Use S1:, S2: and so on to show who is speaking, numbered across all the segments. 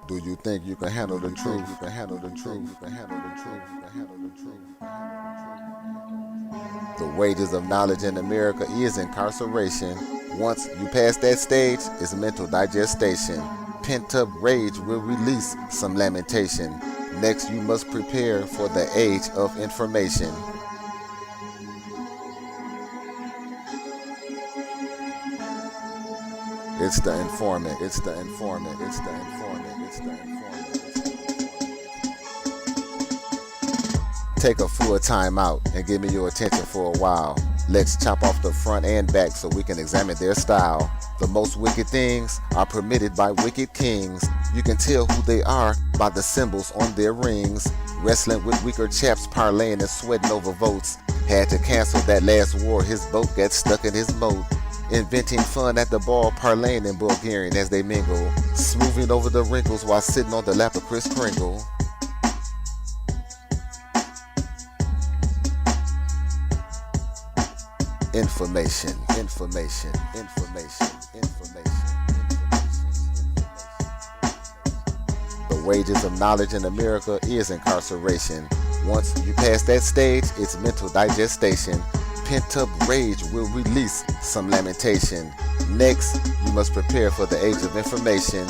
S1: Do you think you can handle the truth? You can handle the truth. You can handle the truth. You can handle the truth. The wages of knowledge in America is incarceration. Once you pass that stage, it's mental digestion. Pent-up rage will release some lamentation. Next, you must prepare for the age of information. It's the informant. It's the informant. It's the informant. It's the informant. Take a full time out and give me your attention for a while. Let's chop off the front and back so we can examine their style. The most wicked things are permitted by wicked kings. You can tell who they are by the symbols on their rings. Wrestling with weaker chaps, parlaying and sweating over votes. Had to cancel that last war, his boat got stuck in his moat. Inventing fun at the bar, parlaying in Bulgarian as they mingle. Smoothing over the wrinkles while sitting on the lap of Kris Kringle. Information, information, information, information, information. The wages of knowledge in America is incarceration. Once you pass that stage, it's mental digestion. Pent-up rage will release some lamentation. Next, you must prepare for the age of information.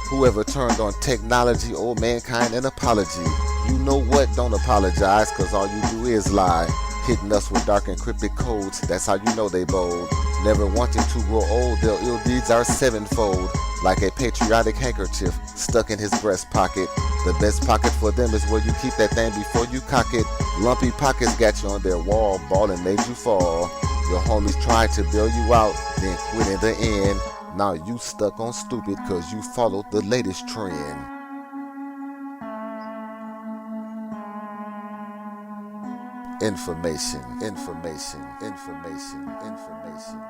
S1: Whoever turned on technology owed mankind an apology. You know what? Don't apologize, cause all you do is lie. Hitting us with dark encrypted codes, that's how you know they bold. Never wanting to grow old, their ill deeds are sevenfold. Like a patriotic handkerchief stuck in his breast pocket. The best pocket for them is where you keep that thing before you cock it. Lumpy pockets got you on their wall, ball and made you fall. Your homies tried to bail you out, then quit in the end. Now you stuck on stupid cause you followed the latest trend. Information, information, information, information, information.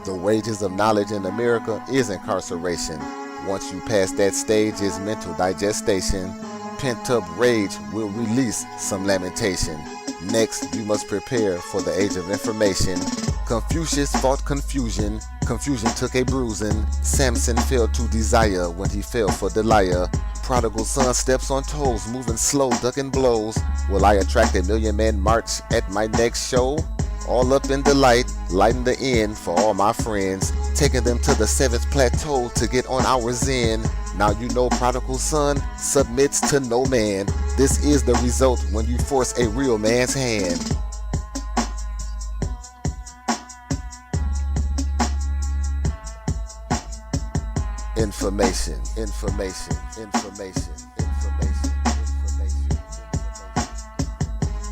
S1: The wages of knowledge in America is incarceration. Once you pass that stage, it's mental digestion. Pent-up rage will release some lamentation. Next, you must prepare for the age of information. Confucius fought confusion. Confusion took a bruising. Samson fell to desire when he fell for Delilah. Prodigal son steps on toes, moving slow, ducking blows. Will I attract a million-man march at my next show? All up in the light, lighting the end for all my friends. Taking them to the 7th plateau to get on our zen. Now you know prodigal son submits to no man. This is the result when you force a real man's hand. Information, information, information, information, information.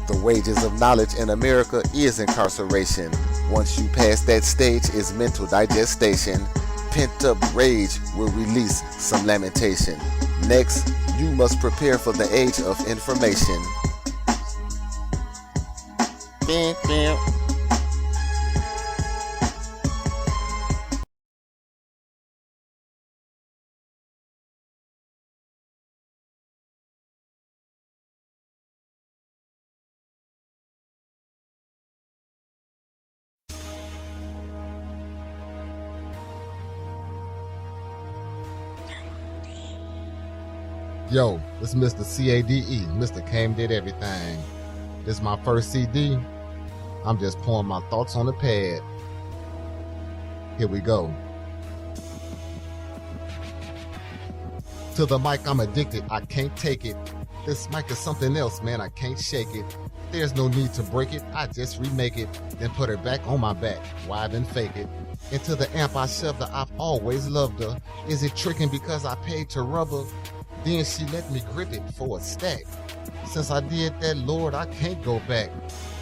S1: The wages of knowledge in America is incarceration. Once you pass that stage, it's mental digestion. Pent-up rage will release some lamentation. Next, you must prepare for the age of information.
S2: Yo, this is Mr. CADE, Mr. Came Did Everything. This is my first CD. I'm just pouring my thoughts on the pad. Here we go. To the mic, I'm addicted, I can't take it. This mic is something else, man, I can't shake it. There's no need to break it, I just remake it, then put her back on my back. Why then fake it? Into the amp I shoved her, I've always loved her. Is it tricking because I paid to rub her? Then she let me grip it for a stack. Since I did that, Lord, I can't go back.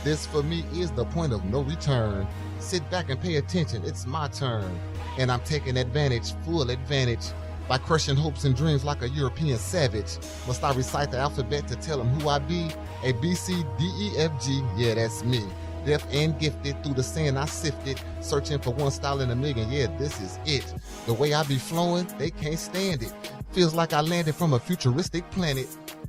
S2: This for me is the point of no return. Sit back and pay attention, it's my turn. And I'm taking advantage, full advantage. By crushing hopes and dreams like a European savage. Must I recite the alphabet to tell them who I be? A, B, C, D, E, F, G, yeah, that's me. Deaf and gifted, through the sand I sifted. Searching for one style in a million, yeah, this is it. The way I be flowing, they can't stand it. Feels like I landed from a futuristic planet.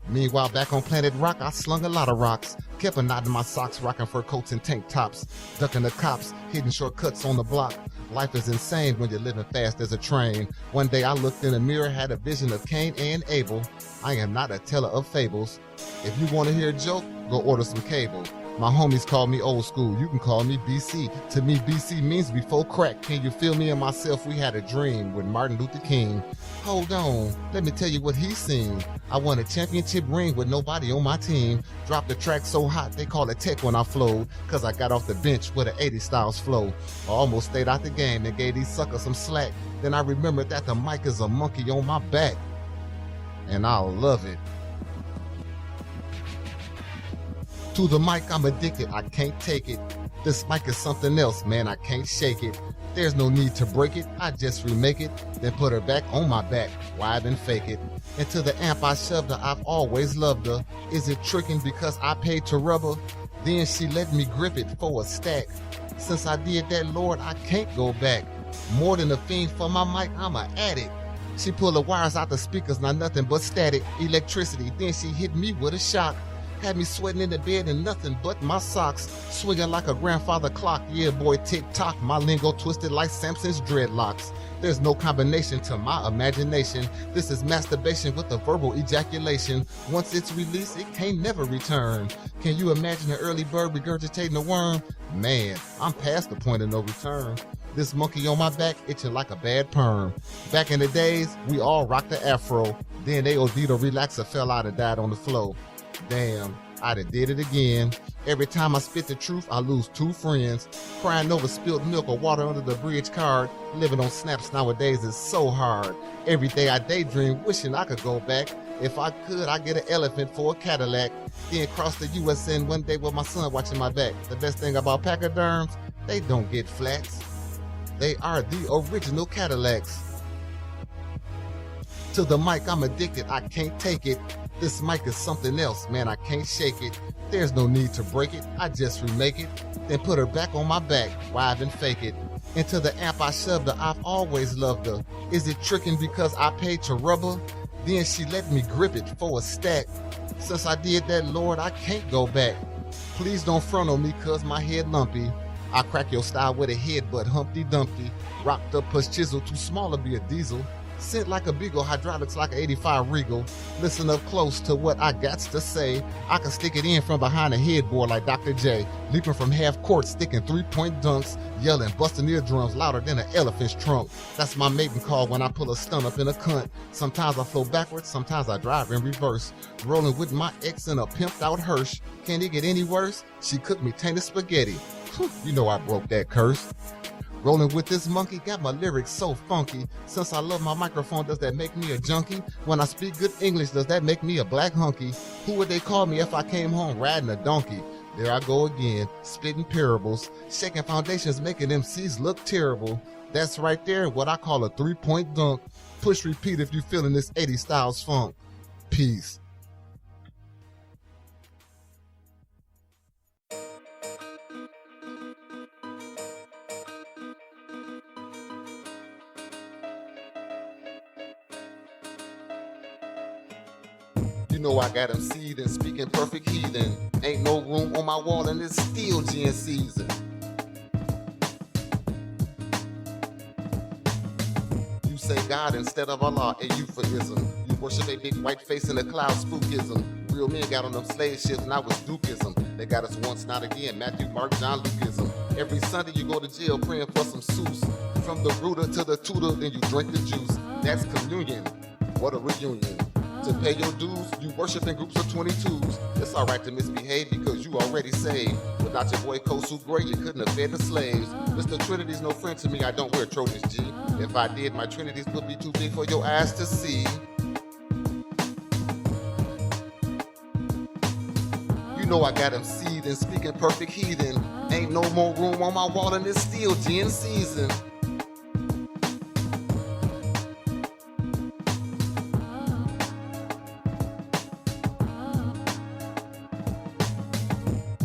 S2: Meanwhile, back on planet Rock, I slung a lot of rocks. Kept a knot in my socks, rocking fur coats and tank tops. Ducking the cops, hitting shortcuts on the block. Life is insane when you're living fast as a train. One day I looked in the mirror, had a vision of Cain and Abel. I am not a teller of fables. If you want to hear a joke, go order some cable. My homies call me old school, you can call me BC. To me, BC means before crack. Can you feel me and myself? We had a dream with Martin Luther King. Hold on, let me tell you what he's seen. I won a championship ring with nobody on my team. Dropped the track so hot, they call it tech when I flowed. Cause I got off the bench with an 80 styles flow. I almost stayed out the game and gave these suckers some slack. Then I remembered that the mic is a monkey on my back. And I love it. To the mic, I'm addicted, I can't take it. This mic is something else, man, I can't shake it. There's no need to break it, I just remake it, then put her back on my back, why then fake it. Into the amp I shoved her, I've always loved her. Is it tricking because I paid to rub her? Then she let me grip it for a stack. Since I did that, Lord, I can't go back. More than a fiend for my mic, I'm an addict. She pulled the wires out the speakers, not nothing but static, electricity, then she hit me with a shock. Had me sweating in the bed and nothing but my socks. Swinging like a grandfather clock. Yeah, boy, tick-tock. My lingo twisted like Samson's dreadlocks. There's no combination to my imagination. This is masturbation with a verbal ejaculation. Once it's released, it can't never return. Can you imagine an early bird regurgitating a worm? Man, I'm past the point of no return. This monkey on my back itching like a bad perm. Back in the days, we all rocked the afro. Then they OD'd or relaxed or fell out and died on the floor. Damn, I done did it again. Every time I spit the truth, I lose 2 friends. Crying over spilled milk or water under the bridge card. Living on snaps nowadays is so hard. Every day I daydream, wishing I could go back. If I could, I'd get an elephant for a Cadillac. Then cross the USN one day with my son watching my back. The best thing about pachyderms, they don't get flats. They are the original Cadillacs. To the mic, I'm addicted, I can't take it. This mic is something else, man, I can't shake it. There's no need to break it, I just remake it. Then put her back on my back, why then fake it. Into the amp I shoved her, I've always loved her. Is it tricking because I paid to rub her? Then she let me grip it for a stack. Since I did that, Lord, I can't go back. Please don't front on me cause my head lumpy. I crack your style with a headbutt, Humpty Dumpty. Rocked up, push chisel, too small to be a diesel. Scent like a beagle, hydraulics like an 85 Regal. Listen up close to what I gots to say. I can stick it in from behind a headboard like Dr. J. Leaping from half court, sticking 3-point dunks. Yelling, busting eardrums louder than an elephant's trunk. That's my mating call when I pull a stun up in a cunt. Sometimes I flow backwards, sometimes I drive in reverse. Rolling with my ex in a pimped out hearse. Can it get any worse? She cooked me tainted spaghetti. Whew, you know I broke that curse. Rolling with this monkey, got my lyrics so funky. Since I love my microphone, does that make me a junkie? When I speak good English, does that make me a black hunky? Who would they call me if I came home riding a donkey? There I go again, spitting parables. Shaking foundations, making MCs look terrible. That's right there, what I call a 3-point dunk. Push repeat if you feeling this 80 styles funk. Peace. You know I got him seething, speaking perfect heathen. Ain't no room on my wall and it's still gin season. You say God instead of Allah, a euphemism. You worship a big white face in a cloud, spookism. Real men got on them slave ships, now it's Dukeism. They got us once, not again, Matthew, Mark, John, Lukeism. Every Sunday you go to jail praying for some Seuss. From the rooter to the tutor, then you drink the juice. That's communion, what a reunion. To pay your dues, you worship in groups of 22s. It's alright to misbehave because you already saved. Without your boy Kosu Gray, you couldn't have fed the slaves. Mr. Trinity's no friend to me, I don't wear Trojans, G. If I did, my Trinities would be too big for your eyes to see. You know I got him seething, speaking perfect heathen. Ain't no more room on my wall and it's still gin season.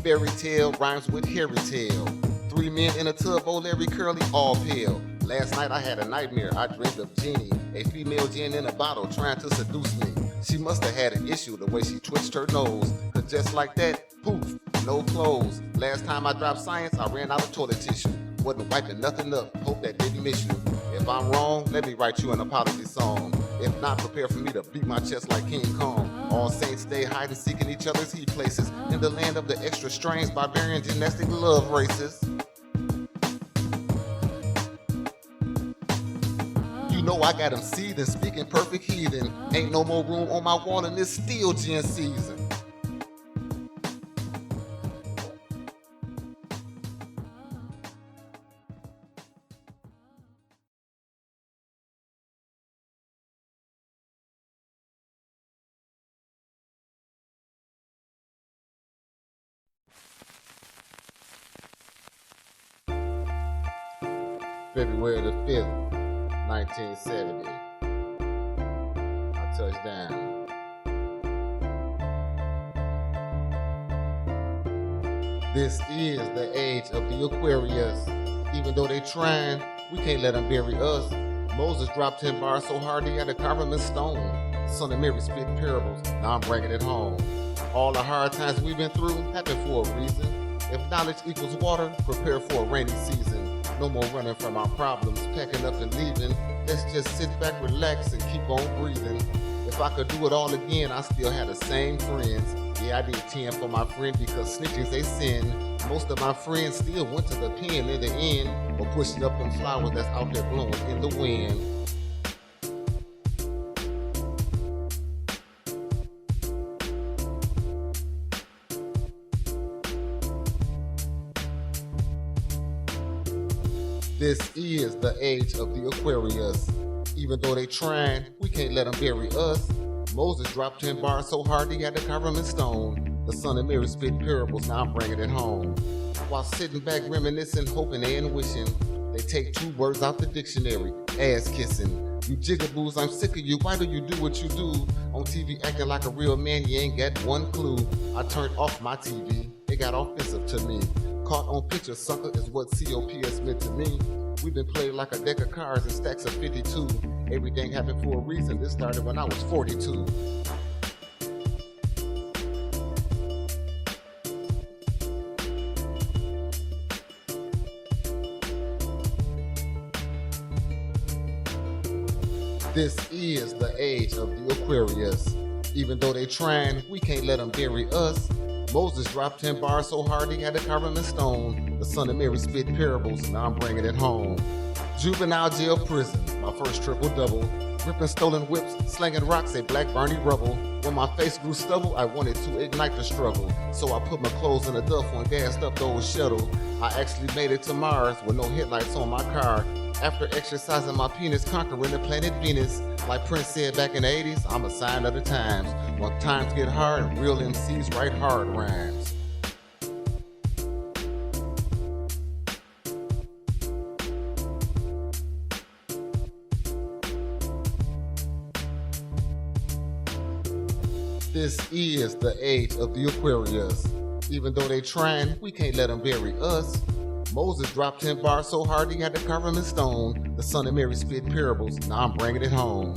S2: Fairy tale rhymes with hairy tale. 3 men in a tub, old Larry Curly, all pale. Last night I had a nightmare, I dreamed of Jeannie, a female gin in a bottle trying to seduce me. She must have had an issue the way she twitched her nose, cause just like that, poof, no clothes. Last time I dropped science, I ran out of toilet tissue. wasn't wiping nothing up. Hope that didn't miss you. If I'm wrong, let me write you an apology song. If not, prepare for me to beat my chest like King Kong. All saints stay hiding, seeking each other's heat places. In the land of the extra strange, barbarian gymnastic love races. You know I got them seething, speaking perfect heathen. Ain't no more room on my wall and it's still gin season. February the 5th, 1970. I touched down. This is the age of the Aquarius. Even though they trying, we can't let them bury us. Moses dropped 10 bars so hard he had to carve him in stone. Son of Mary spit parables, now I'm bringing it home. All the hard times we've been through happened for a reason. If knowledge equals water, prepare for a rainy season. No more running from our problems, packing up and leaving. Let's just sit back, relax, and keep on breathing. If I could do it all again, I still had the same friends. Yeah, I did 10 for my friend because snitching's they sin. Most of my friends still went to the pen in the end, or pushing up them flowers that's out there blowing in the wind. This is the age of the Aquarius. Even though they trying, we can't let them bury us. Moses dropped 10 bars so hard he had to carve him in stone. The son of Mary spit parables, now I'm bringing it home. While sitting back reminiscing, hoping and wishing, they take 2 words out the dictionary, ass kissing. You jigaboos, I'm sick of you, why do you do what you do? On TV acting like a real man, you ain't got one clue. I turned off my TV, it got offensive to me. Caught on picture, sucker, is what COPS meant to me. We've been played like a deck of cards and stacks of 52. Everything happened for a reason. This started when I was 42. This is the age of the Aquarius. Even though they trying, we can't let them bury us. Moses dropped 10 bars so hard he had to carve him in stone. The son of Mary spit parables, now I'm bringing it home. Juvenile jail prison, my first triple-double. Ripping stolen whips, slinging rocks, a black Barney rubble. When my face grew stubble, I wanted to ignite the struggle. So I put my clothes in the duffel and gassed up the old shuttle. I actually made it to Mars with no headlights on my car. After exercising my penis, conquering the planet Venus. Like Prince said back in the 80s, I'm a sign of the times. When times get hard, real MCs write hard rhymes. This is the age of the Aquarius. Even though they trying, we can't let them bury us. Moses dropped 10 bars so hard he had to carve him in stone. The son of Mary spit parables, now I'm bringing it home.